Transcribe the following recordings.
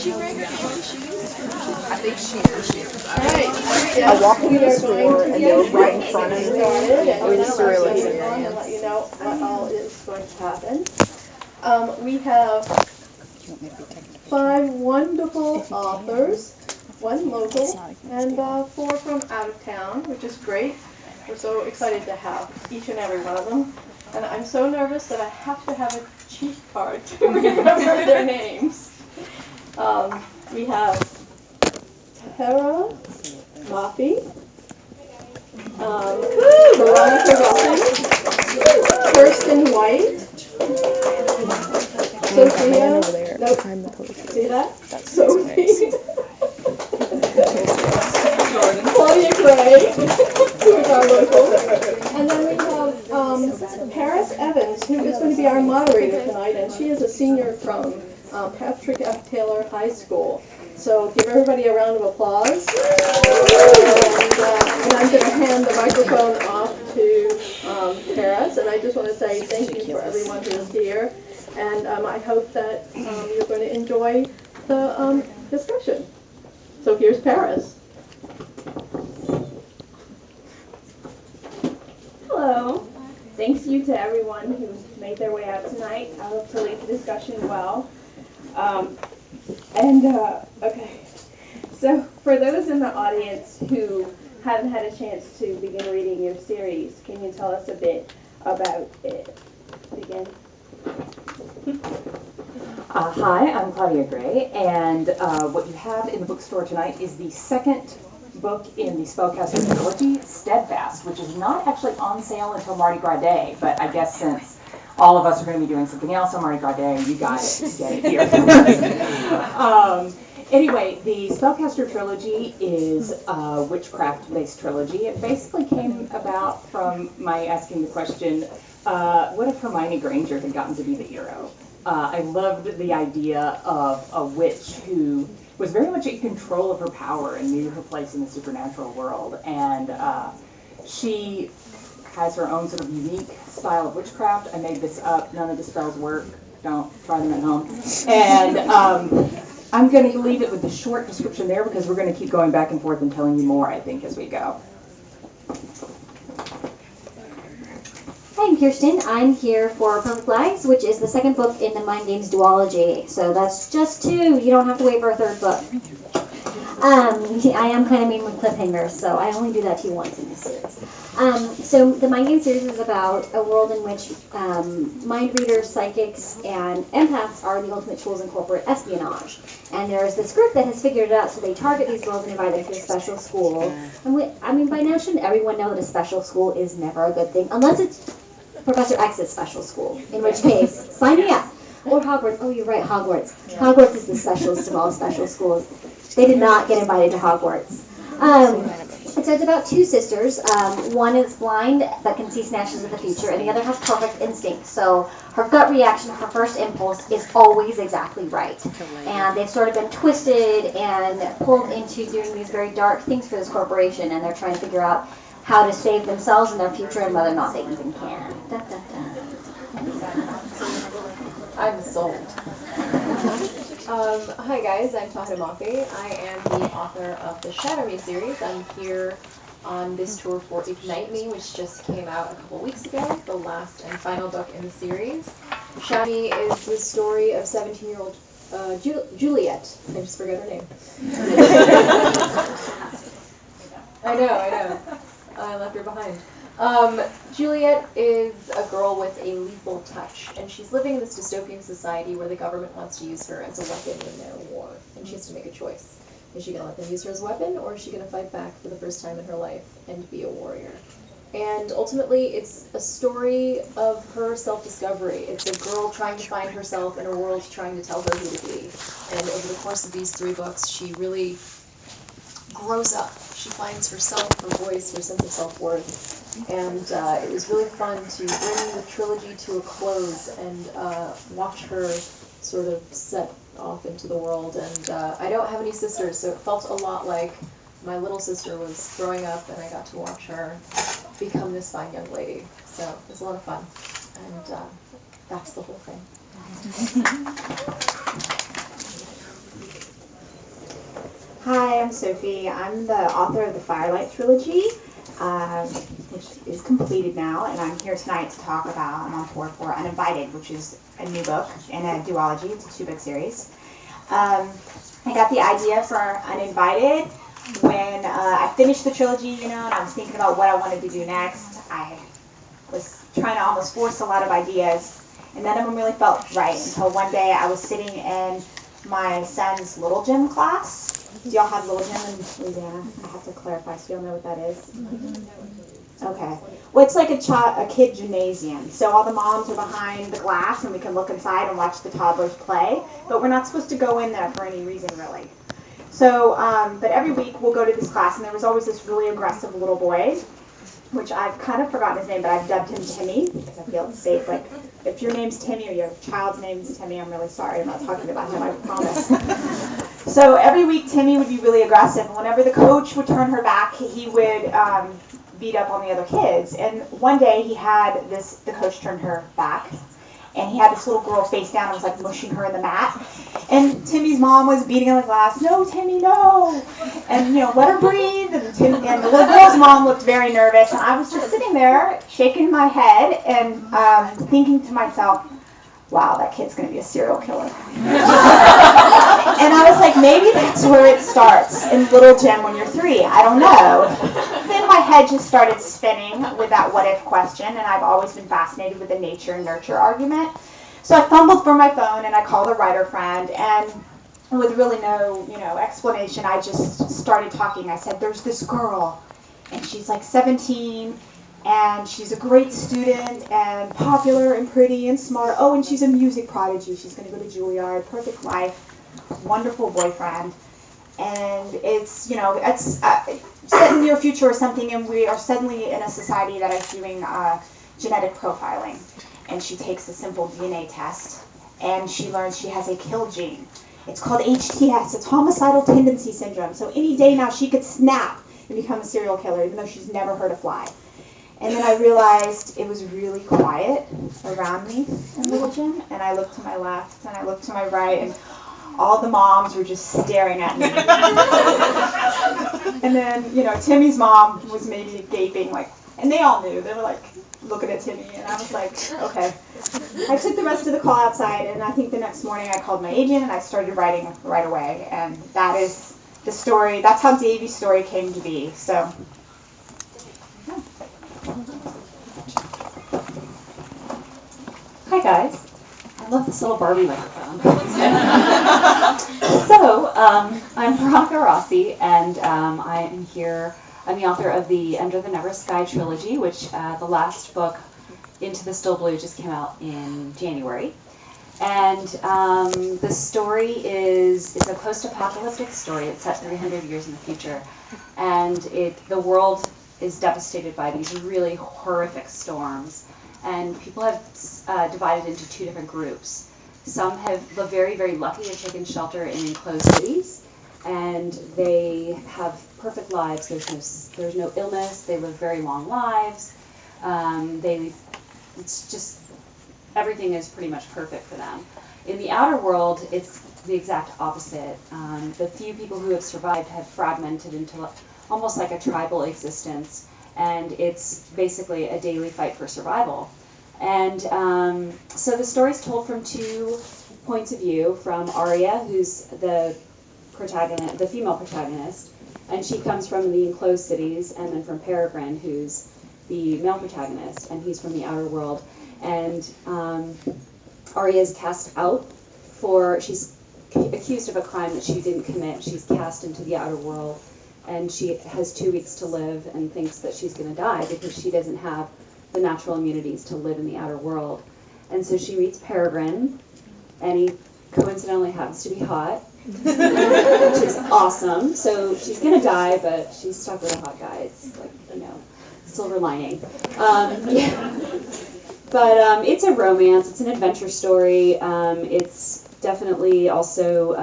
she bring her shoes? I think she is. I walked into the store and they were right in front of me. It was a surreal experience. Let you know what all is going to happen. We have 5 wonderful authors, 1 local, and 4 from out of town, which is great. We're so excited to have each and every one of them. And I'm so nervous that I have to have a cheat card to remember their names. We have Tahereh Mafi, Kiersten White, Sophie. Nope. See that? Sophie. Jordan. Claudia Gray, who is our local. And then we have Tahereh Evans, who is going to be our moderator tonight, and she is a senior from Patrick F. Taylor High School. So give everybody a round of applause. And I'm going to hand the microphone off to Tahereh, and I just want to say thank you for everyone who is here, and I hope that you're going to enjoy the discussion. So here's Tahereh. Hello. Thanks you to everyone who made their way out tonight. I hope to lead the discussion well. Okay. So for those in the audience who haven't had a chance to begin reading your series, can you tell us a bit about it? Begin. Hi, I'm Claudia Gray, and what you have in the bookstore tonight is the second book in the Spellcaster trilogy, Steadfast, which is not actually on sale until Mardi Gras Day, but I guess since all of us are going to be doing something else on Mardi Gras Day, you got it, get it here. Anyway, the Spellcaster trilogy is a witchcraft-based trilogy. It basically came about from my asking the question, what if Hermione Granger had gotten to be the hero? I loved the idea of a witch who was very much in control of her power and knew her place in the supernatural world. And she has her own sort of unique style of witchcraft. I made this up. None of the spells work. Don't try them at home. And I'm going to leave it with the short description there because we're going to keep going back and forth and telling you more, I think, as we go. Hi, I'm Kiersten. I'm here for Perfect Lives, which is the second book in the Mind Games duology. So that's just 2. You don't have to wait for a 3rd book. I am kind of mean with cliffhangers, so I only do that to you once in this series. So the Mind Game series is about a world in which mind readers, psychics, and empaths are the ultimate tools in corporate espionage. And there's this group that has figured it out, so they target these girls and invite them to a special school. And by now, shouldn't everyone know that a special school is never a good thing? Unless it's Professor X's special school, in which case, sign me up. Or Hogwarts. Oh, you're right, Hogwarts. Hogwarts is the specialist of all special schools. They did not get invited to Hogwarts. And so it's about 2 sisters. One is blind but can see snatches of the future, and the other has perfect instinct. So her gut reaction, her first impulse, is always exactly right. And they've sort of been twisted and pulled into doing these very dark things for this corporation, and they're trying to figure out how to save themselves and their future and whether or not they even can. Da, da, da. I'm sold. Hi guys, I'm Tahereh Mafi. I am the author of the Shadow Me series. I'm here on this tour for Ignite Me, which just came out a couple weeks ago, the last and final book in the series. Shadow Me is the story of 17-year-old Juliet. I just forgot her name. I know. I left her behind. Juliet is a girl with a lethal touch, and she's living in this dystopian society where the government wants to use her as a weapon in their war, and she has to make a choice. Is she going to let them use her as a weapon, or is she going to fight back for the first time in her life and be a warrior? And ultimately, it's a story of her self-discovery. It's a girl trying to find herself in a world trying to tell her who to be. And over the course of these 3 books, she really grows up. She finds herself, her voice, her sense of self-worth. And it was really fun to bring the trilogy to a close and watch her sort of set off into the world. And I don't have any sisters, so it felt a lot like my little sister was growing up, and I got to watch her become this fine young lady. So it was a lot of fun. And that's the whole thing. Hi, I'm Sophie. I'm the author of the Firelight trilogy, which is completed now, and I'm here tonight to talk about, I'm on tour for Uninvited, which is a new book and a duology. It's a 2-book series. I got the idea for Uninvited when I finished the trilogy, and I was thinking about what I wanted to do next. I was trying to almost force a lot of ideas, and none of them really felt right until one day I was sitting in my son's Little Gym class. Do y'all have Little Gym in Louisiana? I have to clarify so y'all know what that is. Okay. Well, it's like a kid gymnasium. So all the moms are behind the glass and we can look inside and watch the toddlers play, but we're not supposed to go in there for any reason really. So, but every week we'll go to this class, and there was always this really aggressive little boy, which I've kind of forgotten his name, but I've dubbed him Timmy because I feel it's safe. Like, if your name's Timmy or your child's name's Timmy, I'm really sorry. I'm not talking about him, I promise. So every week Timmy would be really aggressive, and whenever the coach would turn her back, he would beat up on the other kids. And one day he had the coach turned her back, and he had this little girl face down and was like mushing her in the mat. And Timmy's mom was beating on the glass, "No, Timmy, no!" And let her breathe. And the little girl's mom looked very nervous, and I was just sitting there shaking my head and thinking to myself, wow, that kid's going to be a serial killer. And I was like, maybe that's where it starts, in Little Gym when you're 3. I don't know. Then my head just started spinning with that what-if question, and I've always been fascinated with the nature and nurture argument. So I fumbled for my phone, and I called a writer friend, and with really no, explanation, I just started talking. I said, there's this girl, and she's like 17, and she's a great student and popular and pretty and smart. Oh, and she's a music prodigy. She's going to go to Juilliard. Perfect life. Wonderful boyfriend. And it's, it's set in the near future or something, and we are suddenly in a society that is doing genetic profiling. And she takes a simple DNA test, and she learns she has a kill gene. It's called HTS. It's homicidal tendency syndrome. So any day now she could snap and become a serial killer, even though she's never hurt a fly. And then I realized it was really quiet around me in Little Gym, and I looked to my left and I looked to my right, and all the moms were just staring at me. And then, Timmy's mom was maybe gaping, and they all knew. They were looking at Timmy, and I was like, okay. I took the rest of the call outside, and I think the next morning I called my agent and I started writing right away. And that is the story. That's how Davy's story came to be. So. Hi guys, I love this little Barbie microphone. So, I'm Veronica Rossi, and I am here. I'm the author of the Under the Never Sky trilogy, which the last book, Into the Still Blue, just came out in January. And the story it's a post-apocalyptic story. It's set 300 years in the future, and the world is devastated by these really horrific storms. And people have divided into 2 different groups. Some the very, very lucky have taken shelter in enclosed cities, and they have perfect lives. There's no illness. They live very long lives. It's just everything is pretty much perfect for them. In the outer world, it's the exact opposite. The few people who have survived have fragmented into almost like a tribal existence, and it's basically a daily fight for survival. And so the story's told from 2 points of view, from Arya, who's the female protagonist, and she comes from the enclosed cities, and then from Peregrine, who's the male protagonist, and he's from the outer world. And Arya is cast out she's accused of a crime that she didn't commit. She's cast into the outer world, and she has 2 weeks to live and thinks that she's going to die because she doesn't have the natural immunities to live in the outer world. And so she meets Peregrine, and he coincidentally happens to be hot, which is awesome. So she's going to die, but she's stuck with a hot guy. It's silver lining. But it's a romance. It's an adventure story. It's definitely also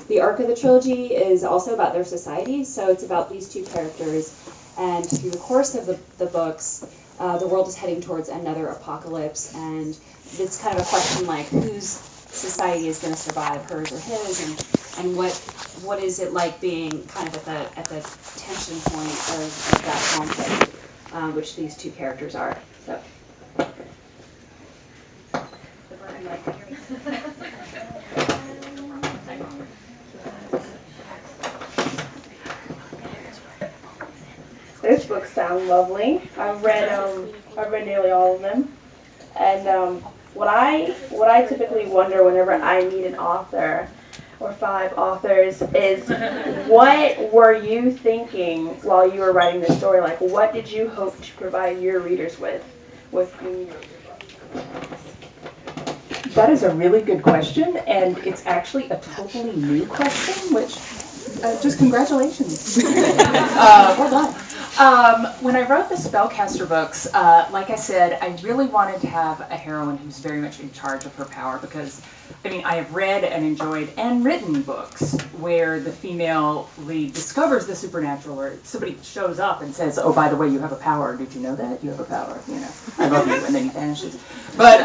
the arc of the trilogy is also about their society. So it's about these 2 characters, and through the course of the books, the world is heading towards another apocalypse, and it's kind of a question like whose society is going to survive, hers or his, and and what is it like being kind of at the tension point of that conflict, which these two characters are. So. Those books sound lovely. I've read nearly all of them, and what I typically wonder whenever I meet an author or 5 authors is, what were you thinking while you were writing this story? Like, what did you hope to provide your readers with when you wrote your book? That is a really good question, and it's actually a totally new question, which, just congratulations. Well done. When I wrote the Spellcaster books, like I said, I really wanted to have a heroine who's very much in charge of her power, because, I mean, I have read and enjoyed and written books where the female lead discovers the supernatural, or somebody shows up and says, oh, by the way, you have a power. Did you know that? You have a power. You know, I love you, and then he vanishes. But,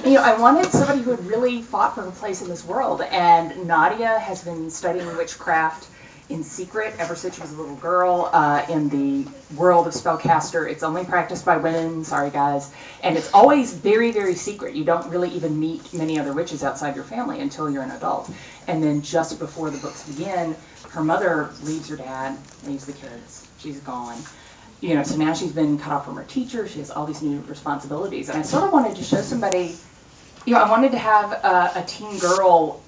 you know, I wanted somebody who had really fought for her place in this world, and Nadia has been studying witchcraft in secret ever since she was a little girl. In the world of Spellcaster, it's only practiced by women, sorry guys, and it's always very, very secret. You don't really even meet many other witches outside your family until you're an adult. And then just before the books begin, her mother leaves her dad, leaves the kids, she's gone. You know, so now she's been cut off from her teacher, she has all these new responsibilities, and I sort of wanted to show somebody, you know, I wanted to have a teen girl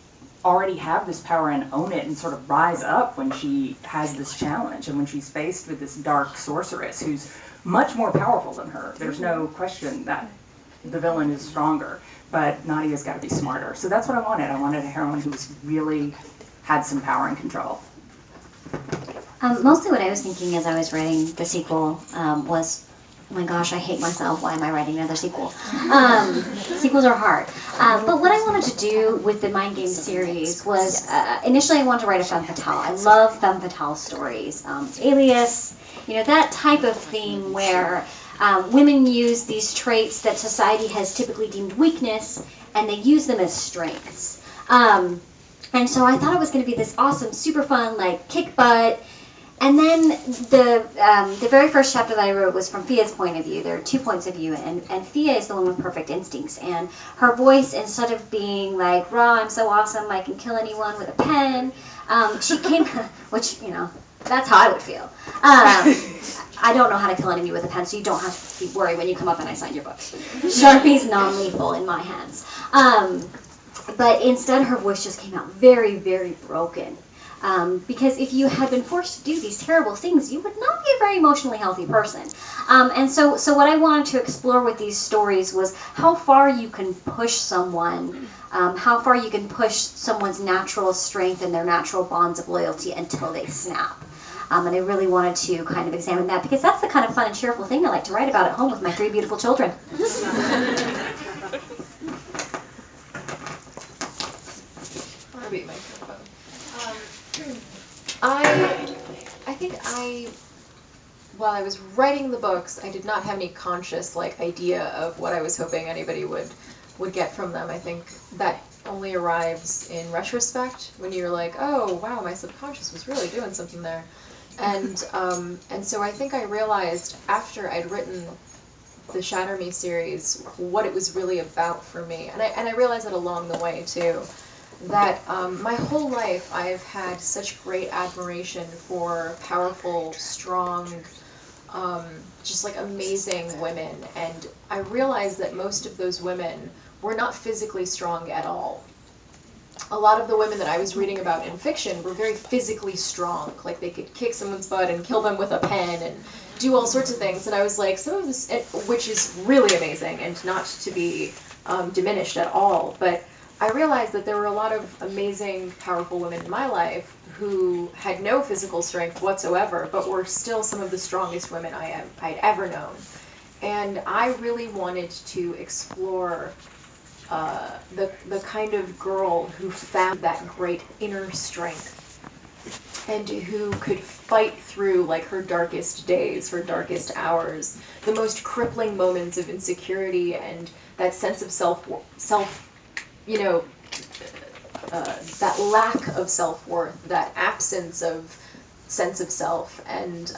already have this power and own it and sort of rise up when she has this challenge and when she's faced with this dark sorceress who's much more powerful than her. There's no question that the villain is stronger, but Nadia's got to be smarter. So that's what I wanted. I wanted a heroine who was really had some power and control. Mostly what I was thinking as I was writing the sequel was, oh my gosh, I hate myself. Why am I writing another sequel? Sequels are hard. But what I wanted to do with the Mind Games series was, initially I wanted to write a femme fatale. I love femme fatale stories. Alias, you know, that type of thing where women use these traits that society has typically deemed weakness, and they use them as strengths. And so I thought it was going to be this awesome, super fun, like, kick butt. And then the very first chapter that I wrote was from Fia's point of view. There are 2 points of view, and Fia is the one with perfect instincts. And her voice, instead of being like, raw, I'm so awesome, I can kill anyone with a pen, she came, which, you know, that's how I would feel. I don't know how to kill an enemy with a pen, so you don't have to be worried when you come up and I sign your books. Sharpie's non-lethal in my hands. But instead, her voice just came out very, very broken. Because if you had been forced to do these terrible things, you would not be a very emotionally healthy person. And so what I wanted to explore with these stories was how far you can push someone, how far you can push someone's natural strength and their natural bonds of loyalty until they snap. And I really wanted to kind of examine that, because that's the kind of fun and cheerful thing I like to write about at home with my 3 beautiful children. I think while I was writing the books, I did not have any conscious idea of what I was hoping anybody would get from them. I think that only arrives in retrospect when you're like, oh wow, my subconscious was really doing something there. And so I think I realized after I'd written the Shatter Me series what it was really about for me, and I realized that along the way too. That my whole life I've had such great admiration for powerful, strong, just amazing women, and I realized that most of those women were not physically strong at all. A lot of the women that I was reading about in fiction were very physically strong, like they could kick someone's butt and kill them with a pen and do all sorts of things, and I was like, some of this, which is really amazing and not to be diminished at all, but I realized that there were a lot of amazing, powerful women in my life who had no physical strength whatsoever, but were still some of the strongest women I'd ever known. And I really wanted to explore the kind of girl who found that great inner strength and who could fight through her darkest days, her darkest hours, the most crippling moments of insecurity and that sense of self that lack of self-worth, that absence of sense of self, and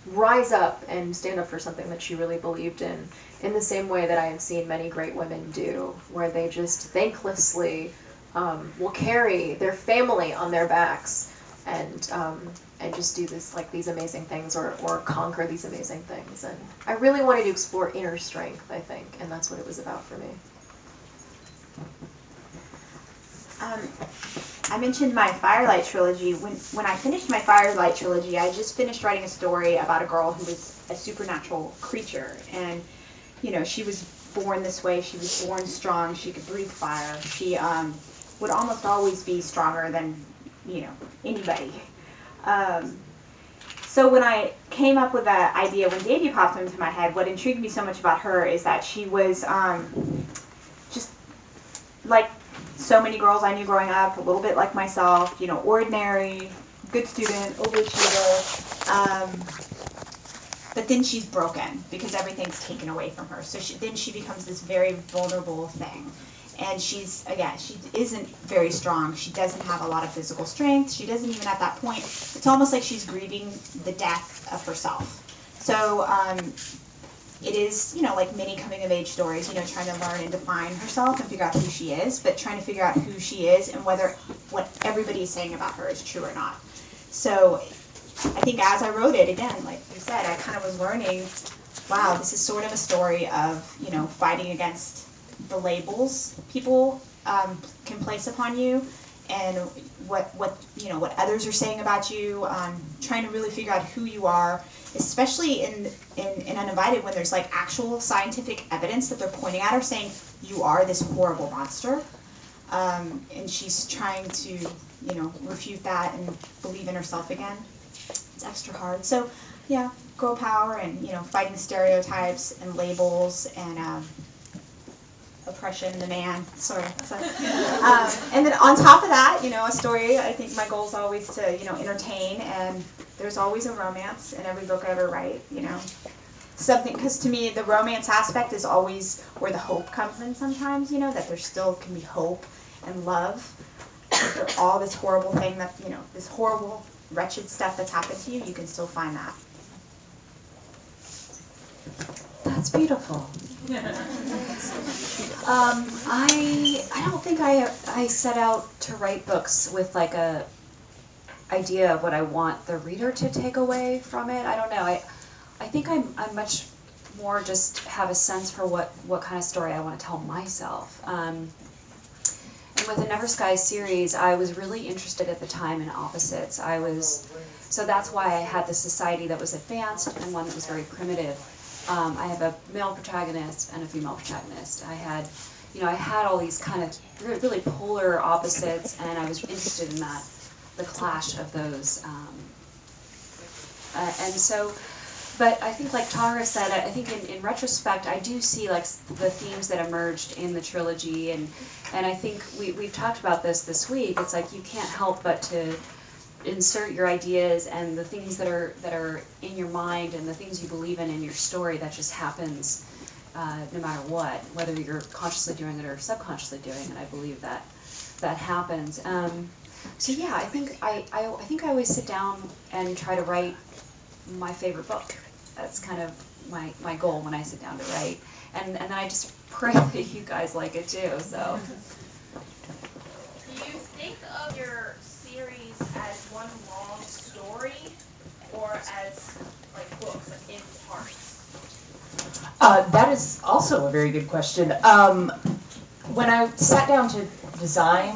rise up and stand up for something that she really believed in the same way that I have seen many great women do, where they just thanklessly will carry their family on their backs and just do these amazing things or conquer these amazing things. And I really wanted to explore inner strength, I think, and that's what it was about for me. I mentioned my Firelight trilogy. When I finished my Firelight trilogy, I just finished writing a story about a girl who was a supernatural creature. And, she was born this way. She was born strong. She could breathe fire. She would almost always be stronger than, anybody. So when I came up with that idea, when Davy popped into my head, what intrigued me so much about her is that she was just like so many girls I knew growing up, a little bit like myself, ordinary, good student, overachiever. But then she's broken because everything's taken away from her. So then she becomes this very vulnerable thing. And she isn't very strong. She doesn't have a lot of physical strength. She doesn't even at that point. It's almost like she's grieving the death of herself. So it is, like many coming of age stories, trying to learn and define herself and figure out who she is, but trying to figure out who she is and whether what everybody is saying about her is true or not. So I think as I wrote it, again, like you said, I kind of was learning, wow, this is sort of a story of, fighting against the labels people can place upon you and what others are saying about you, trying to really figure out who you are, especially in Uninvited when there's like actual scientific evidence that they're pointing at her saying you are this horrible monster, and she's trying to refute that and believe in herself again. It's extra hard. So yeah, girl power and fighting stereotypes and labels and oppression, the man, sort of. So, and then on top of that, a story, I think my goal is always to, entertain, and there's always a romance in every book I ever write, Something, because to me, the romance aspect is always where the hope comes in sometimes, that there still can be hope and love after all this horrible thing that, this horrible, wretched stuff that's happened to you, you can still find that. That's beautiful. I don't think I set out to write books with like a idea of what I want the reader to take away from it. I don't know. I think I'm much more just have a sense for what kind of story I want to tell myself. And with the Never Sky series, I was really interested at the time in opposites. So that's why I had the society that was advanced and one that was very primitive. I have a male protagonist and a female protagonist. I had all these kind of really polar opposites, and I was interested in the clash of those. And so, but I think like Tahereh said, I think in retrospect, I do see like the themes that emerged in the trilogy, and I think we've talked about this week. It's like you can't help but to insert your ideas and the things that are in your mind and the things you believe in your story. That just happens no matter what, whether you're consciously doing it or subconsciously doing it. I believe that happens. So yeah, I think I always sit down and try to write my favorite book. That's kind of my goal when I sit down to write, and then I just pray that you guys like it too. So. Do you think of your series as one long story, or as like books, like in parts? That is also a very good question. When I sat down to design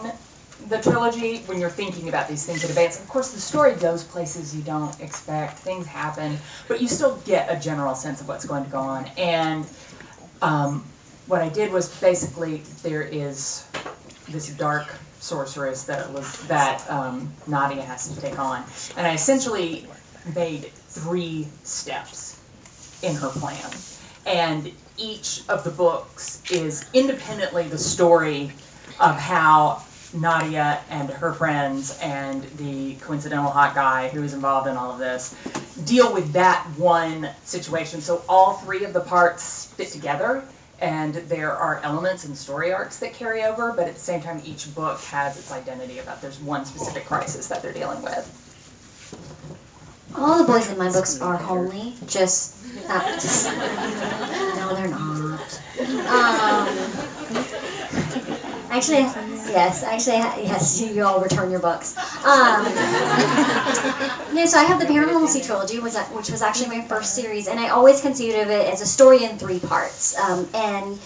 the trilogy, when you're thinking about these things in advance, of course the story goes places you don't expect, things happen, but you still get a general sense of what's going to go on. And what I did was basically there is this dark sorceress that Nadia has to take on, and I essentially made 3 steps in her plan, and each of the books is independently the story of how Nadia and her friends and the coincidental hot guy who is involved in all of this deal with that one situation. So all 3 of the parts fit together, And there are elements and story arcs that carry over, but at the same time, each book has its identity about there's one specific crisis that they're dealing with. All the boys in my books are homely, just no, they're not. Yes, you all return your books. So I have the Paranormalcy trilogy, which was actually my first series, and I always conceived of it as a story in 3 parts. And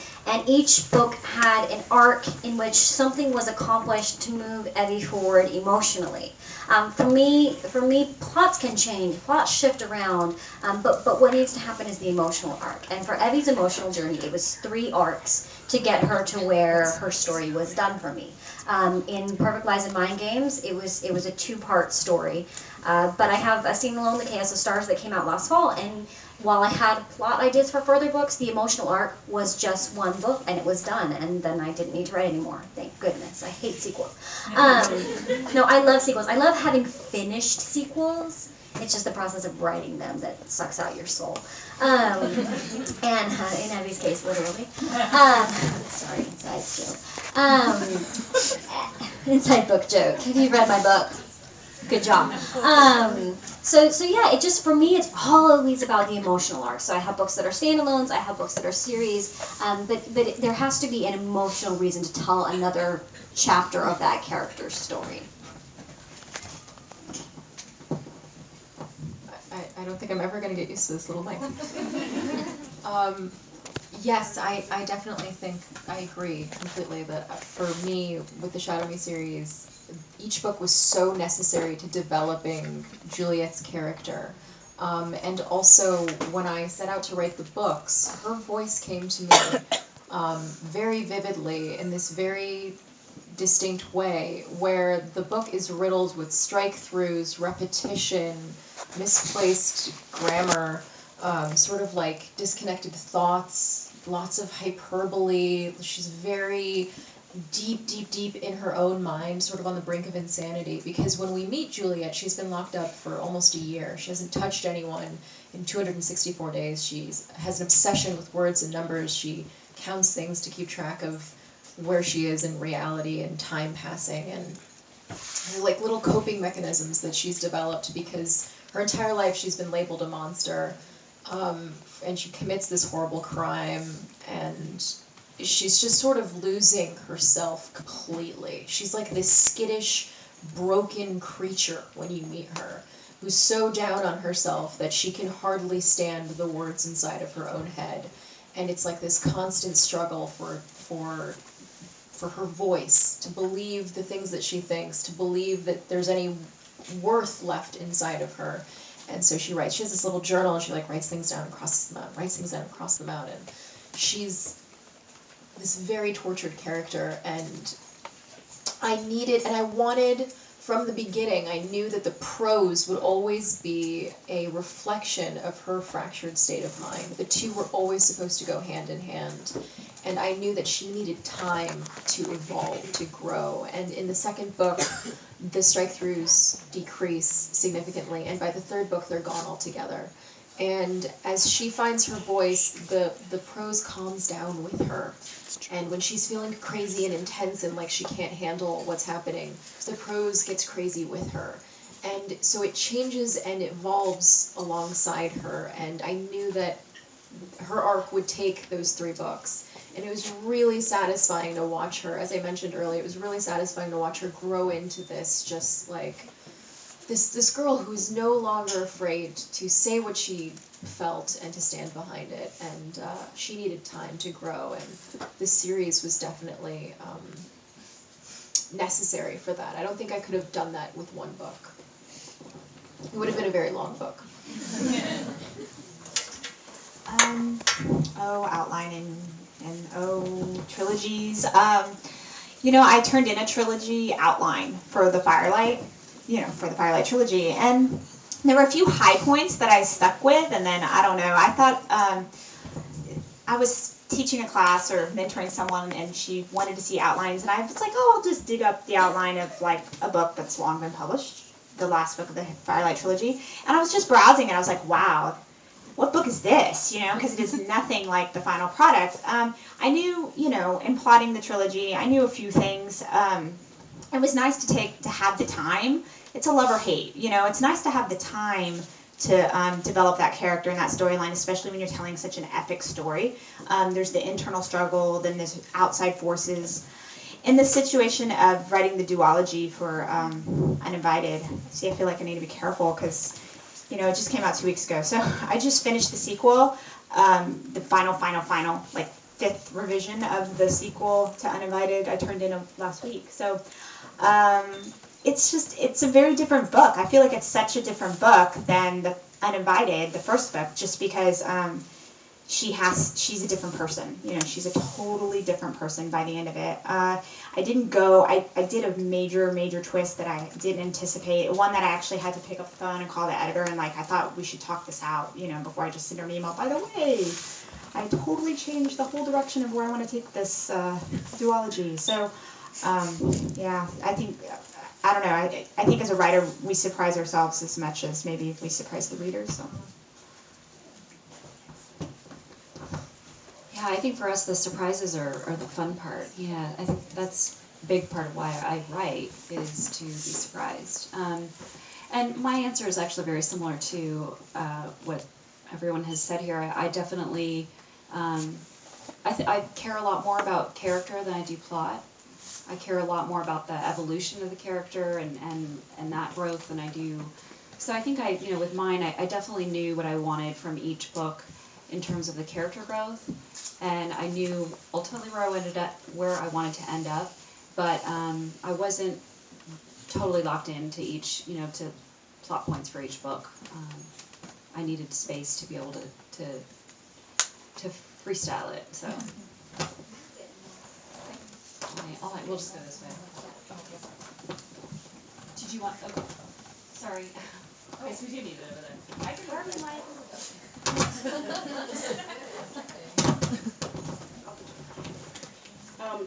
each book had an arc in which something was accomplished to move Evie forward emotionally. For me, plots can change, plots shift around, but what needs to happen is the emotional arc. And for Evie's emotional journey, it was 3 arcs to get her to where her story was done for me. In Perfect Lies and Mind Games, it was a 2-part story. But I have A Scene Alone in the Chaos of Stars that came out last fall, and while I had plot ideas for further books, the emotional arc was just 1 book, and it was done, and then I didn't need to write anymore. Thank goodness. I hate sequels. No, I love sequels. I love having finished sequels. It's just the process of writing them that sucks out your soul. And in Evie's case, literally. Sorry, inside joke. Inside book joke. Have you read my book? Good job. So yeah, it just, for me, it's always about the emotional arc. So I have books that are standalones, I have books that are series, but there has to be an emotional reason to tell another chapter of that character's story. I don't think I'm ever going to get used to this little mic. Yes, I definitely think, I agree completely that for me, with the Shadow Me series, each book was so necessary to developing Juliet's character. And also, when I set out to write the books, her voice came to me very vividly in this very distinct way, where the book is riddled with strike-throughs, repetition, misplaced grammar, sort of like disconnected thoughts, lots of hyperbole. She's very deep in her own mind, sort of on the brink of insanity, because when we meet Juliet, she's been locked up for almost a year. She hasn't touched anyone in 264 days. She has an obsession with words and numbers. She counts things to keep track of where she is in reality and time passing, and like little coping mechanisms that she's developed because her entire life she's been labeled a monster, and she commits this horrible crime, and she's just sort of losing herself completely. She's like this skittish, broken creature when you meet her, who's so down on herself that she can hardly stand the words inside of her own head. And it's like this constant struggle for her voice, to believe the things that she thinks, to believe that there's any worth left inside of her. And so she writes. She has this little journal, and she like writes things down and crosses them out, writes things down and crosses them out. And she's this very tortured character, and I wanted, from the beginning, I knew that the prose would always be a reflection of her fractured state of mind. The two were always supposed to go hand in hand, and I knew that she needed time to evolve, to grow. And in the second book, the strike-throughs decrease significantly, and by the third book, they're gone altogether. And as she finds her voice, the prose calms down with her. And when she's feeling crazy and intense and like she can't handle what's happening, the prose gets crazy with her. And so it changes and evolves alongside her. And I knew that her arc would take those 3 books. And it was really satisfying to watch her. As I mentioned earlier, it was really satisfying to watch her grow into this, just like this girl who's no longer afraid to say what she felt and to stand behind it. And she needed time to grow, and this series was definitely necessary for that. I don't think I could have done that with 1 book. It would have been a very long book. Outline and trilogies. I turned in a trilogy outline for the Firelight, for the Firelight trilogy, and there were a few high points that I stuck with, and then I don't know. I thought I was teaching a class or mentoring someone, and she wanted to see outlines, and I was like, I'll just dig up the outline of like a book that's long been published, the last book of the Firelight trilogy, and I was just browsing, and I was like, wow. what book is this? Because it is nothing like the final product. I knew, in plotting the trilogy, I knew a few things. It was nice to have the time. It's a love or hate. It's nice to have the time to develop that character and that storyline, especially when you're telling such an epic story. There's the internal struggle, then there's outside forces. In the situation of writing the duology for Uninvited, I feel like I need to be careful because, it just came out 2 weeks ago. So I just finished the sequel, the final, like 5th revision of the sequel to Uninvited. I turned in last week. So it's a very different book. I feel like it's such a different book than the Uninvited, the first book, just because she's a different person. She's a totally different person by the end of it. I did a major twist that I didn't anticipate. One that I actually had to pick up the phone and call the editor and I thought we should talk this out, before I just send her an email. By the way, I totally changed the whole direction of where I want to take this duology. So, I don't know. I think as a writer, we surprise ourselves as much as maybe we surprise the readers. So. Yeah, I think for us the surprises are the fun part. Yeah, I think that's a big part of why I write is to be surprised. And my answer is actually very similar to what everyone has said here. I definitely, I care a lot more about character than I do plot. I care a lot more about the evolution of the character and that growth than I do. So I think with mine, I definitely knew what I wanted from each book in terms of the character growth, and I knew ultimately where I wanted to end up, but I wasn't totally locked into each, to plot points for each book. I needed space to be able to freestyle it. So. All right, we'll just go this way. Did you want? Okay. Sorry. Yes, we do need it over there. I can hardly mind.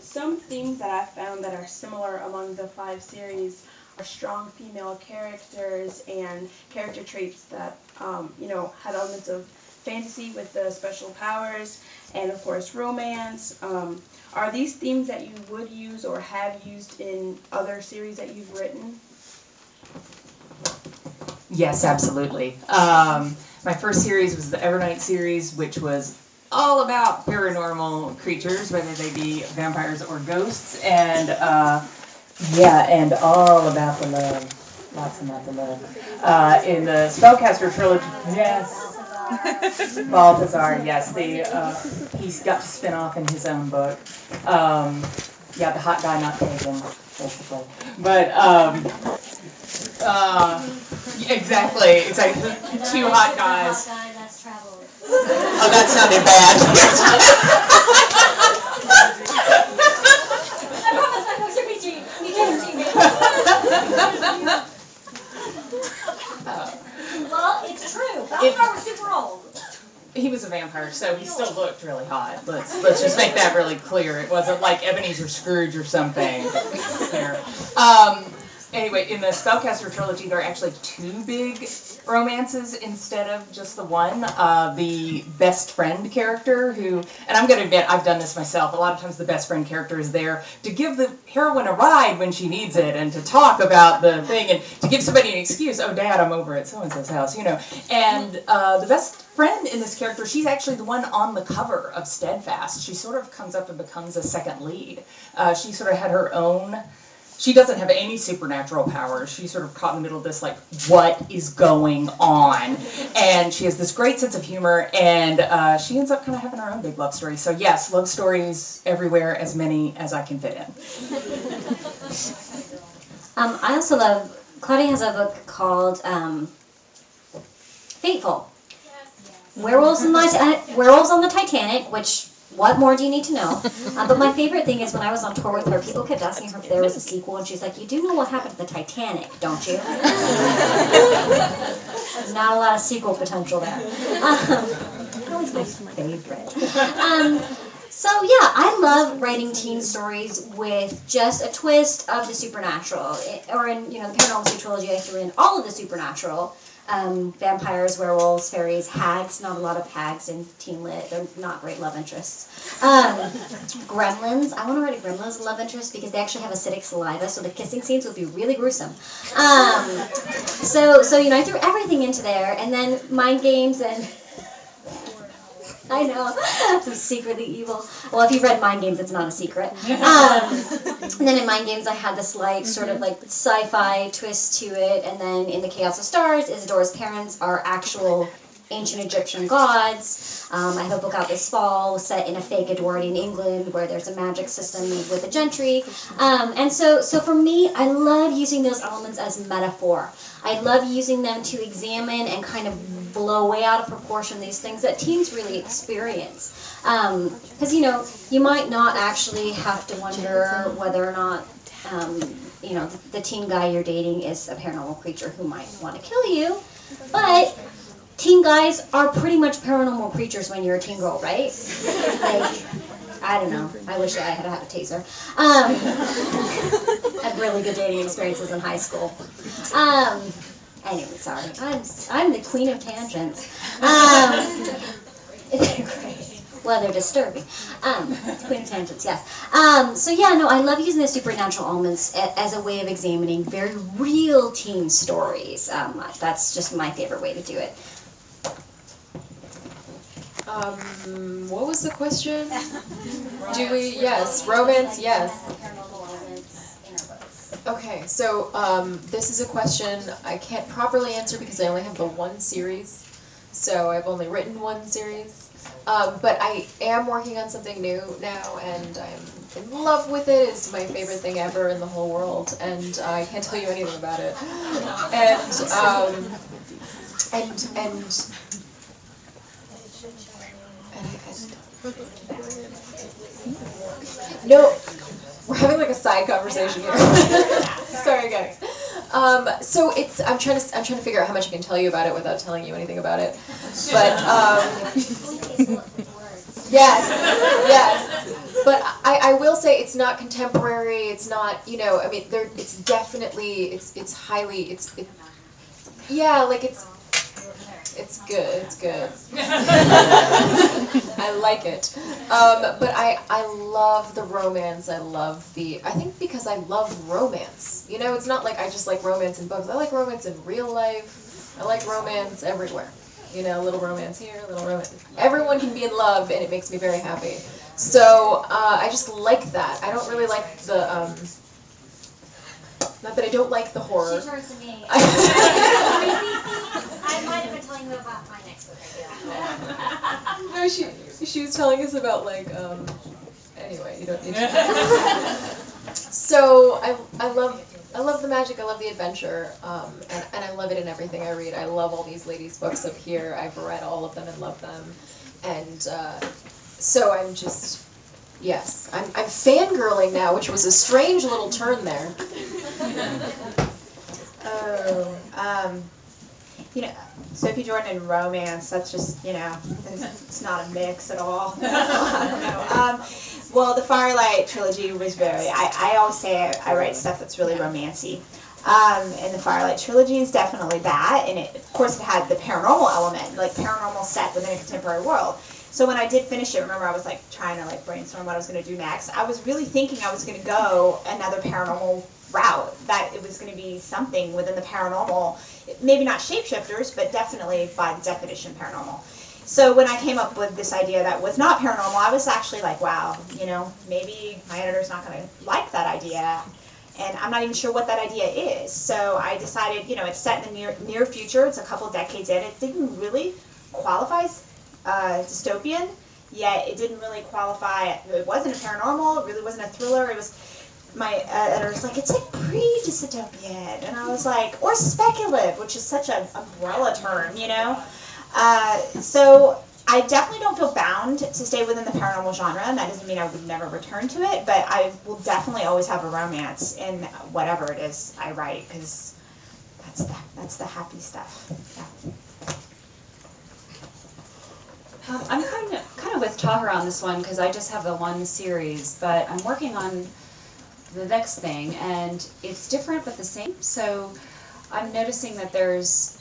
Some themes that I found that are similar among the 5 series are strong female characters and character traits that, had elements of fantasy with the special powers and, of course, romance. Are these themes that you would use or have used in other series that you've written? Yes, absolutely. My first series was the Evernight series, which was all about paranormal creatures, whether they be vampires or ghosts, and and all about the love, lots and lots of love. In the Spellcaster trilogy, yes, Balthazar, yes, he's got to spin off in his own book. The hot guy not taken, basically, but exactly. It's like the 2 hot guys. Oh, that sounded bad. Well, it's true. Vampire was super old. He was a vampire, so he still looked really hot. Let's just make that really clear. It wasn't like Ebenezer Scrooge or something. Anyway, in the Spellcaster trilogy, there are actually 2 big romances instead of just the one. The best friend character and I'm going to admit, I've done this myself. A lot of times the best friend character is there to give the heroine a ride when she needs it and to talk about the thing and to give somebody an excuse. Oh, Dad, I'm over at so-and-so's house, And the best friend in this character, she's actually the one on the cover of Steadfast. She sort of comes up and becomes a second lead. She sort of had her own... She doesn't have any supernatural powers. She's sort of caught in the middle of this, what is going on? And she has this great sense of humor, and she ends up kind of having her own big love story. So yes, love stories everywhere, as many as I can fit in. I also love, Claudia has a book called Fateful. Werewolves on the Titanic, which... What more do you need to know? But my favorite thing is when I was on tour with her, people kept asking her if there was a sequel, and she's like, you do know what happened to the Titanic, don't you? There's not a lot of sequel potential there. Always my favorite. So yeah, I love writing teen stories with just a twist of the supernatural, or in the Paranormal Trilogy, I threw in all of the supernatural. vampires, werewolves, fairies, hags. Not a lot of hags in teen lit. They're not great love interests. Gremlins. I want to write a gremlins love interest because they actually have acidic saliva, so the kissing scenes would be really gruesome. So you know, I threw everything into there, and then mind games and. I know, I'm secretly evil. Well, if you've read Mind Games, it's not a secret. And then in Mind Games, I had this light sort of like sci-fi twist to it. And then in The Chaos of Stars, Isidora's parents are actual ancient Egyptian gods. I have a book out this fall set in a fake Edwardian England where there's a magic system with the gentry. And so for me, I love using those elements as metaphor. I love using them to examine and kind of blow way out of proportion these things that teens really experience. Because, you know, you might not actually have to wonder whether or not, you know, the teen guy you're dating is a paranormal creature who might want to kill you. But teen guys are pretty much paranormal creatures when you're a teen girl, right? Like, I don't know. I wish I had had a taser. I had really good dating experiences in high school. Anyway, sorry. I'm the queen of tangents. They're great. Well, they're disturbing. Queen of tangents, yes. So yeah, no, I love using the supernatural elements as a way of examining very real teen stories. That's just my favorite way to do it. What was the question? Do we? Yes, romance. Yes. Okay, so this is a question I can't properly answer because I only have the one series, so I've only written one series. But I am working on something new now, and I'm in love with it. It's my favorite thing ever in the whole world, and I can't tell you anything about it. No, we're having like a side conversation here. Sorry, guys. So it's I'm trying to figure out how much I can tell you about it without telling you anything about it. But yes. But I will say it's not contemporary. It's not, you know, I mean, it's definitely it's highly it's good. It's good. I like it. But I love the romance. I think because I love romance. You know, it's not like I just like romance in books. I like romance in real life. I like romance everywhere. You know, a little romance here, a little romance. Everyone can be in love, and it makes me very happy. So I just like that. I don't really like the not that I don't like the horror. She turns to me. I might have been telling you about my next book idea. No, she was telling us about like anyway, you don't need to. So I love the magic, I love the adventure, and I love it in everything I read. I love all these ladies' books up here. I've read all of them and love them, and so I'm just. Yes, I'm fangirling now, which was a strange little turn there. You know, Sophie Jordan and romance, that's just, you know, it's not a mix at all. I don't know. Well, the Firelight trilogy was I always say I write stuff that's really romancy. And the Firelight trilogy is definitely that, and of course it had the paranormal element, like paranormal set within a contemporary world. So when I did finish it, remember I was like trying to like brainstorm what I was going to do next. I was really thinking I was going to go another paranormal route, that it was going to be something within the paranormal, maybe not shapeshifters, but definitely by the definition paranormal. So when I came up with this idea that was not paranormal, I was actually like, wow, you know, maybe my editor's not going to like that idea. And I'm not even sure what that idea is. So I decided, you know, it's set in the near future. It's a couple decades in. It didn't really qualify as dystopian, yet it didn't really qualify. It wasn't a paranormal. It really wasn't a thriller. It was, my editor's like, it's like pre-dystopian. And I was like, or speculative, which is such an umbrella term, you know. So I definitely don't feel bound to stay within the paranormal genre, and that doesn't mean I would never return to it, but I will definitely always have a romance in whatever it is I write, because that's the happy stuff. Yeah. I'm kind of with Tahereh on this one because I just have the one series, but I'm working on the next thing, and it's different but the same. So I'm noticing that there's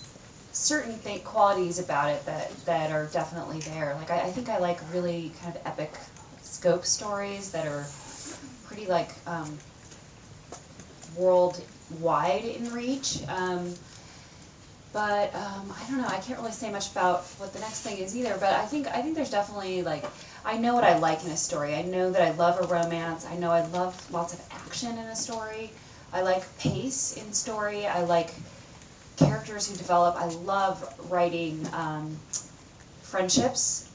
certain qualities about it that are definitely there. Like I think I like really kind of epic scope stories that are pretty like worldwide in reach. But I don't know. I can't really say much about what the next thing is either. But I think there's definitely like I know what I like in a story. I know that I love a romance. I know I love lots of action in a story. I like pace in story. I like characters who develop. I love writing friendships.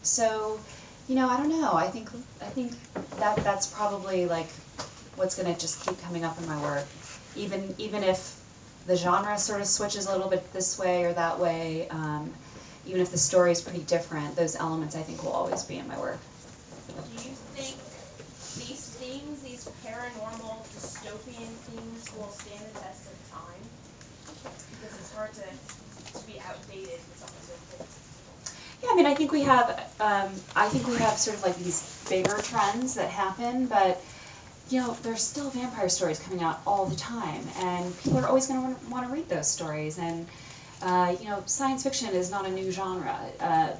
So I don't know. I think that's probably like what's going to just keep coming up in my work, even if the genre sort of switches a little bit this way or that way, even if the story is pretty different, those elements I think will always be in my work. Do you think these themes, these paranormal, dystopian themes, will stand the test of time? Because it's hard to be outdated with something so cool. Yeah, I mean, I think we have sort of like these bigger trends that happen, but there's still vampire stories coming out all the time, and people are always going to want to read those stories. And science fiction is not a new genre.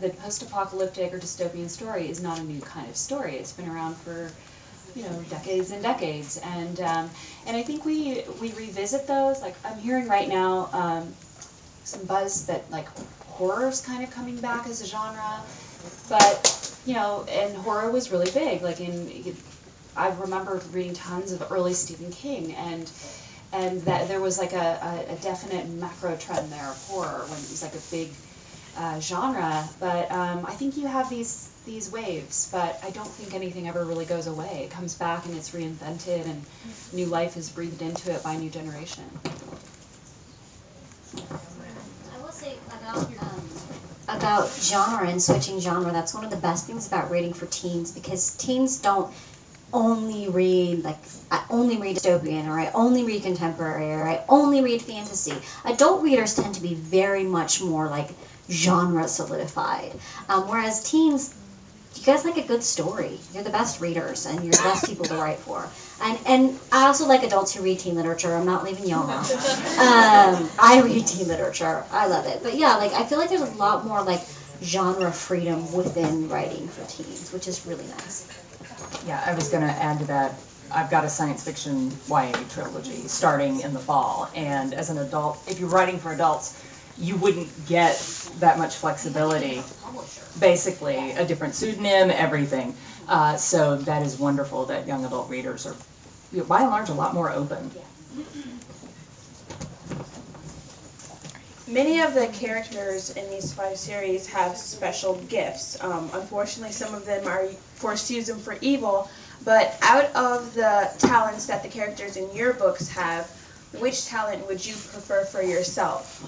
The post-apocalyptic or dystopian story is not a new kind of story. It's been around for decades and decades, and I think we revisit those. Like I'm hearing right now some buzz that like horror's kind of coming back as a genre, but and horror was really big. Like I remember reading tons of early Stephen King, and that there was like a definite macro trend there of horror when it was like a big genre. But I think you have these waves, but I don't think anything ever really goes away. It comes back and it's reinvented, and new life is breathed into it by a new generation. I will say about genre and switching genre, that's one of the best things about reading for teens, because teens don't only read, like, I only read dystopian, or I only read contemporary, or I only read fantasy. Adult readers tend to be very much more, like, genre solidified. Whereas teens, you guys like a good story. You're the best readers, and you're the best people to write for. And I also like adults who read teen literature. I'm not leaving y'all out. I read teen literature. I love it. But yeah, like, I feel like there's a lot more, like, genre freedom within writing for teens, which is really nice. Yeah, I was going to add to that. I've got a science fiction YA trilogy starting in the fall, and as an adult, if you're writing for adults, you wouldn't get that much flexibility. Basically, a different pseudonym, everything. So that is wonderful that young adult readers are, by and large, a lot more open. Many of the characters in these 5 series have special gifts. Unfortunately, some of them are forced to use them for evil, but out of the talents that the characters in your books have, which talent would you prefer for yourself?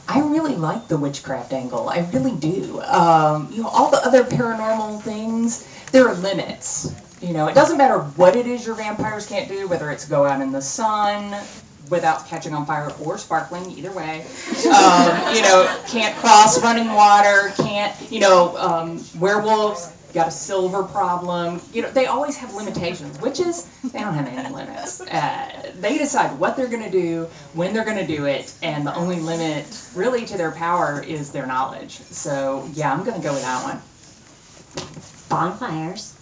I really like the witchcraft angle. I really do. All the other paranormal things, there are limits. It doesn't matter what it is your vampires can't do, whether it's go out in the sun without catching on fire or sparkling, either way. Can't cross running water, can't, werewolves got a silver problem. They always have limitations. Witches, they don't have any limits. They decide what they're going to do, when they're going to do it, and the only limit really to their power is their knowledge. So, yeah, I'm going to go with that one. Bonfires.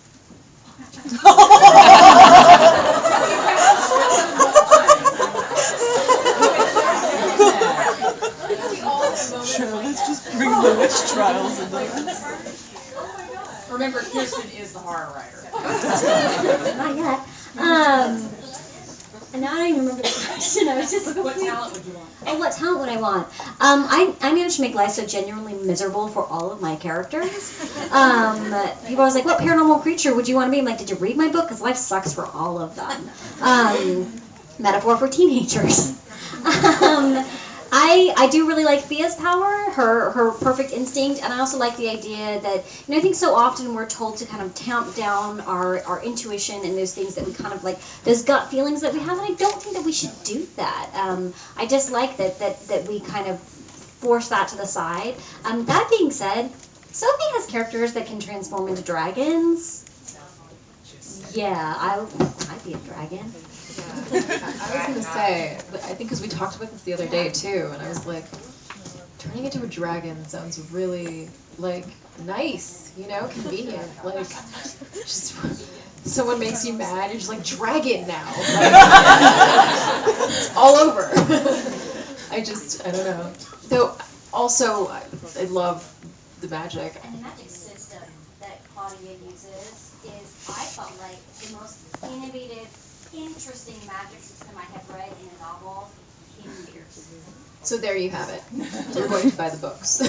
Sure, let's just bring the witch trials in there. Remember, Kiersten is the horror writer. Not yet. And now I don't even remember the question. I was just What talent would you want? Oh, what talent would I want? I managed to make life so genuinely miserable for all of my characters. People always like, what paranormal creature would you want to be? I'm like, did you read my book? Because life sucks for all of them. Metaphor for teenagers. I do really like Thea's power, her perfect instinct, and I also like the idea that, I think so often we're told to kind of tamp down our intuition and those things that we kind of like, those gut feelings that we have, and I don't think that we should do that. I just like that we kind of force that to the side. That being said, Sophie has characters that can transform into dragons. Yeah, I'd be a dragon. I was gonna say, I think because we talked about this the other day too, and I was like, turning into a dragon sounds really like nice, convenient. Like, just someone makes you mad, you're just like dragon now. Like, it's all over. I don't know. Though also, I love the magic. And the magic system that Claudia uses is, I felt like, the most innovative, interesting magic system I have read in a novel in years. So there you have it. We're going to buy the books.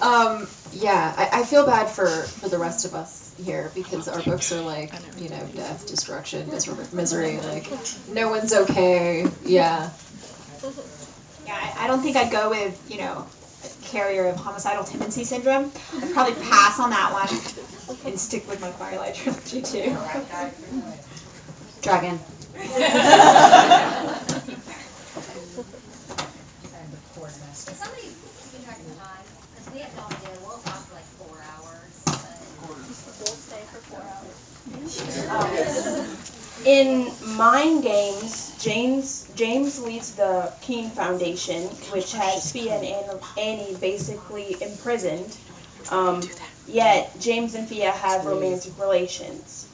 I feel bad for the rest of us here because our books are like, death, destruction, misery, like, no one's okay. Yeah. Yeah, I don't think I'd go with, carrier of homicidal tendency syndrome. I'd probably pass on that one and stick with my Firelight trilogy too. Dragon. Is somebody keeping track of the time? Because we have no idea. We'll talk for like 4 hours. We'll stay for 4 hours. In Mind Games, James leads the Keen Foundation, which has Fia and Annie basically imprisoned. Yet James and Fia have romantic relations.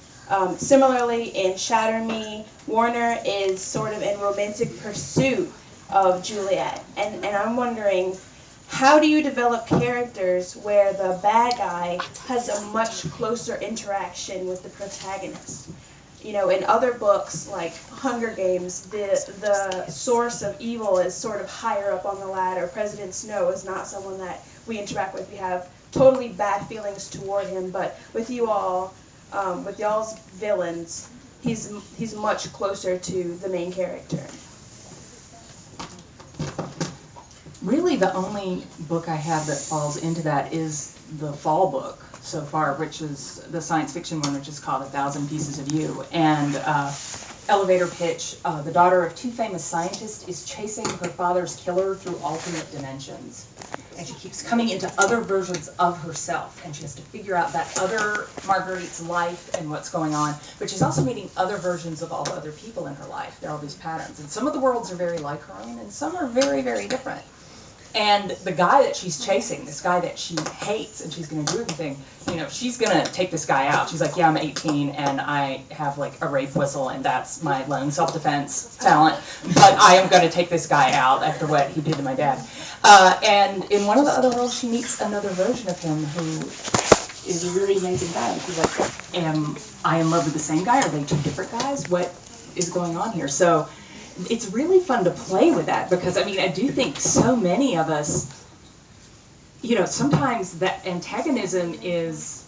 Similarly, in Shatter Me, Warner is sort of in romantic pursuit of Juliet. And I'm wondering, how do you develop characters where the bad guy has a much closer interaction with the protagonist? In other books like Hunger Games, the source of evil is sort of higher up on the ladder. President Snow is not someone that we interact with. We have totally bad feelings toward him, but with you all, with y'all's villains, he's much closer to the main character. Really, the only book I have that falls into that is the Fall book so far, which is the science fiction one, which is called 1,000 Pieces of You. And elevator pitch, the daughter of 2 famous scientists is chasing her father's killer through alternate dimensions. And she keeps coming into other versions of herself, and she has to figure out that other Marguerite's life and what's going on, but she's also meeting other versions of all the other people in her life. There are all these patterns, and some of the worlds are very like her own, and some are very, very different. And the guy that she's chasing, this guy that she hates, and she's going to do everything, she's going to take this guy out. She's like, yeah, I'm 18, and I have, like, a rape whistle, and that's my lone self-defense talent, but I am going to take this guy out after what he did to my dad. And in one of the other worlds, she meets another version of him who is a really amazing guy. And she's like, am I in love with the same guy? Are they 2 different guys? What is going on here? So it's really fun to play with that because, I do think so many of us, sometimes that antagonism is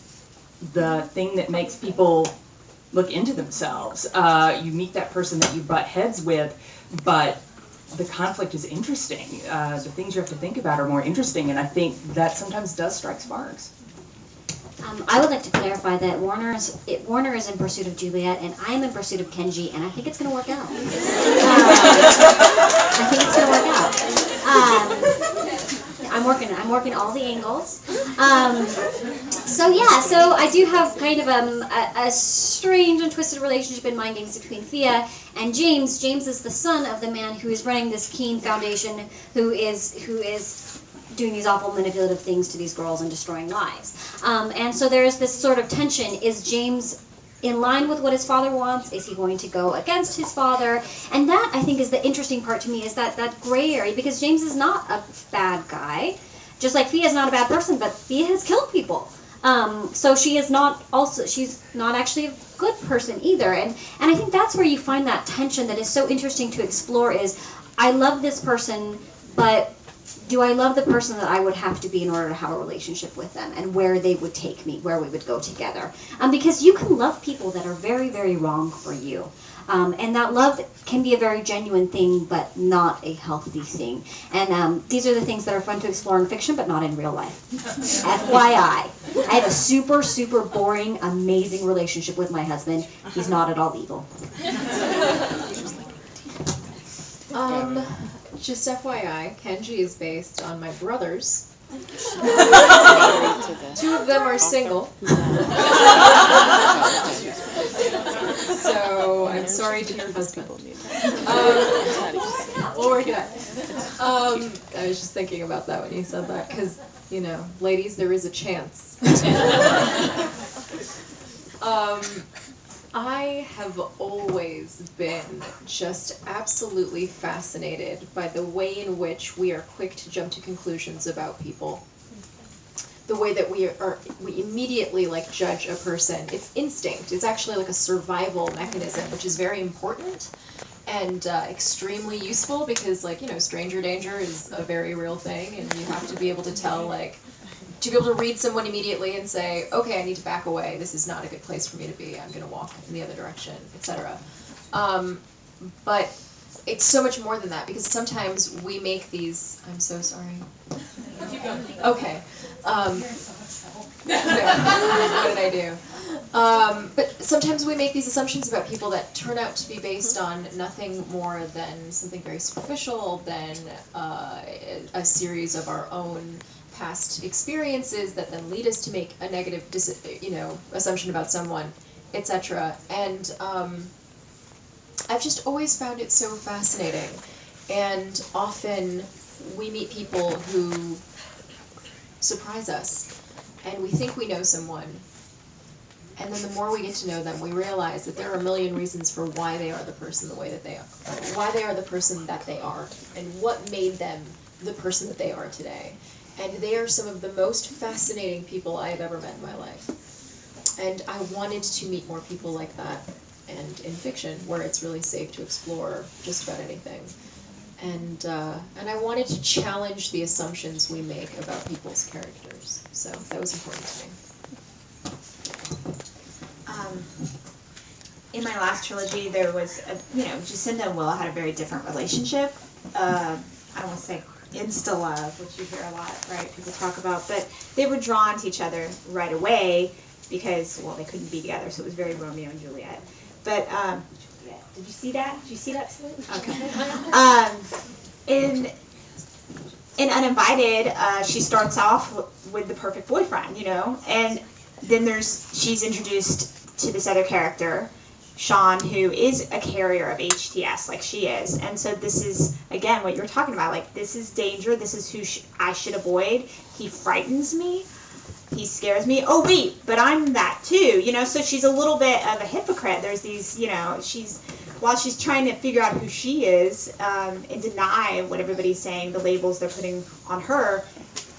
the thing that makes people look into themselves. You meet that person that you butt heads with, but the conflict is interesting. The things you have to think about are more interesting, and I think that sometimes does strike sparks. I would like to clarify that Warner is in pursuit of Juliet, and I am in pursuit of Kenji, and I think it's going to work out. I think it's going to work out. I'm working all the angles. So I do have kind of a strange and twisted relationship in Mind Games between Fia and James. James is the son of the man who is running this Keen Foundation, who is doing these awful manipulative things to these girls and destroying lives. And so there's this sort of tension. Is James in line with what his father wants? Is he going to go against his father? And that, I think, is the interesting part to me, is that gray area, because James is not a bad guy, just like Fia is not a bad person, but Fia has killed people. So she's not actually a good person either. And I think that's where you find that tension that is so interesting to explore is, I love this person, but do I love the person that I would have to be in order to have a relationship with them, and where they would take me, where we would go together? Because you can love people that are very, very wrong for you. And that love can be a very genuine thing, but not a healthy thing. And these are the things that are fun to explore in fiction, but not in real life. FYI. I have a super, super boring, amazing relationship with my husband. He's not at all evil. Just FYI, Kenji is based on my brothers. 2 of them are single. So I'm sorry to your husband. We'll work it out. I was just thinking about that when you said that, because, you know, ladies, there is a chance. I have always been just absolutely fascinated by the way in which we are quick to jump to conclusions about people. The way that we immediately like judge a person. It's instinct. It's actually like a survival mechanism, which is very important and extremely useful because, like, you know, stranger danger is a very real thing, and you have to be able to tell, like, to be able to read someone immediately and say, okay, I need to back away. This is not a good place for me to be. I'm going to walk in the other direction, etc. But it's so much more than that, because sometimes we make these. I'm so sorry. Okay. What did I do? But sometimes we make these assumptions about people that turn out to be based on nothing more than something very superficial, than a series of our own past experiences that then lead us to make a negative, assumption about someone, etc. And I've just always found it so fascinating. And often we meet people who surprise us, and we think we know someone, and then the more we get to know them, we realize that there are a million reasons for why they are the person the way that they are, why they are the person that they are, and what made them the person that they are today. And they are some of the most fascinating people I have ever met in my life. And I wanted to meet more people like that, and in fiction, where it's really safe to explore just about anything. And I wanted to challenge the assumptions we make about people's characters. So that was important to me. In my last trilogy, there was, Jacinda and Willa had a very different relationship. I don't want to say insta-love, which you hear a lot, right, people talk about, but they were drawn to each other right away because, well, they couldn't be together, so it was very Romeo and Juliet. But, did you see that? Did you see that, Celine? Okay. In Uninvited, she starts off with the perfect boyfriend, and then she's introduced to this other character, Sean, who is a carrier of HTS, like she is. And so this is, again, what you're talking about, like, this is danger, this is who I should avoid. He frightens me, he scares me. Oh, wait, but I'm that too, so she's a little bit of a hypocrite. There's these, while she's trying to figure out who she is and deny what everybody's saying, the labels they're putting on her,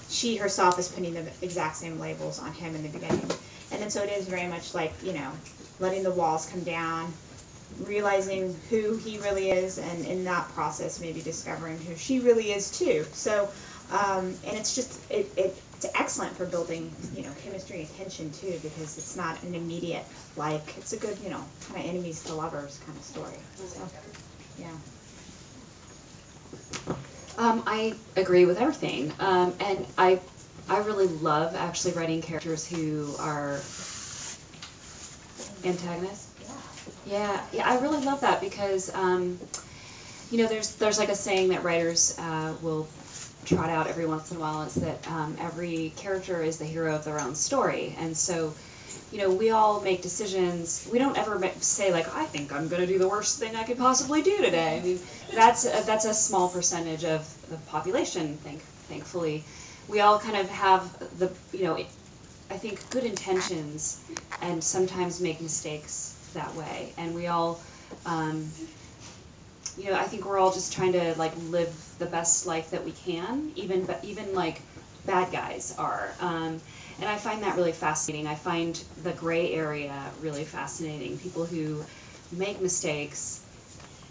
she herself is putting the exact same labels on him in the beginning. And then so it is very much like, letting the walls come down, realizing who he really is, and in that process maybe discovering who she really is too. So, and it's just, it's excellent for building, chemistry and tension too, because it's not an immediate, like, it's a good, kind of enemies to lovers kind of story. So, yeah. I agree with everything, and I really love actually writing characters who are antagonists. Yeah, I really love that because there's like a saying that writers will trot out every once in a while, is that every character is the hero of their own story. And so, we all make decisions. We don't ever say, like, I think I'm going to do the worst thing I could possibly do today. I mean, that's a small percentage of the population, thankfully. We all kind of have the, I think, good intentions and sometimes make mistakes that way. And we all, I think we're all just trying to, like, live the best life that we can, even like bad guys are. And I find that really fascinating. I find the gray area really fascinating. People who make mistakes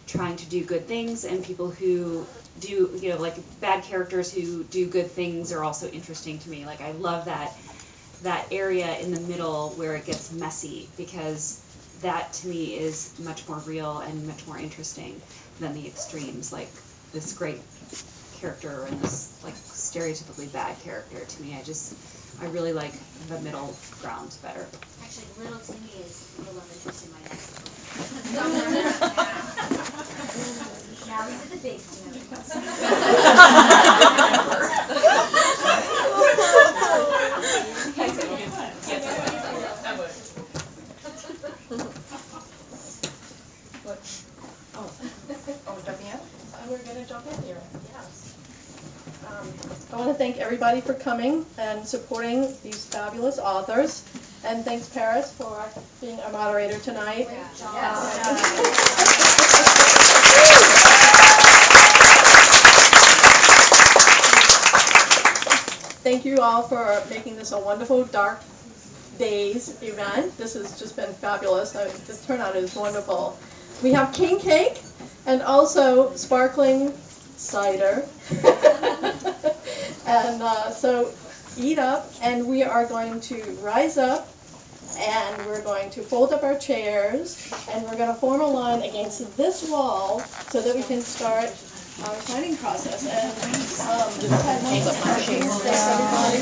trying to do good things, and people who do, like, bad characters who do good things are also interesting to me. Like, I love that area in the middle where it gets messy, because that to me is much more real and much more interesting than the extremes, like this great character and this, like, stereotypically bad character. To me, I really like the middle ground better. Actually, little Timmy is the love interest in my next book. Now he's at the big going to jump in here. Yes. I want to thank everybody for coming and supporting these fabulous authors. And thanks, Paris, for being our moderator tonight. Thank you all for making this a wonderful Dark Days event. This has just been fabulous. The turnout is wonderful. We have king cake and also sparkling cider. And so eat up, and we are going to rise up, and we're going to fold up our chairs, and we're going to form a line against this wall so that we can start our signing process. And thanks everybody.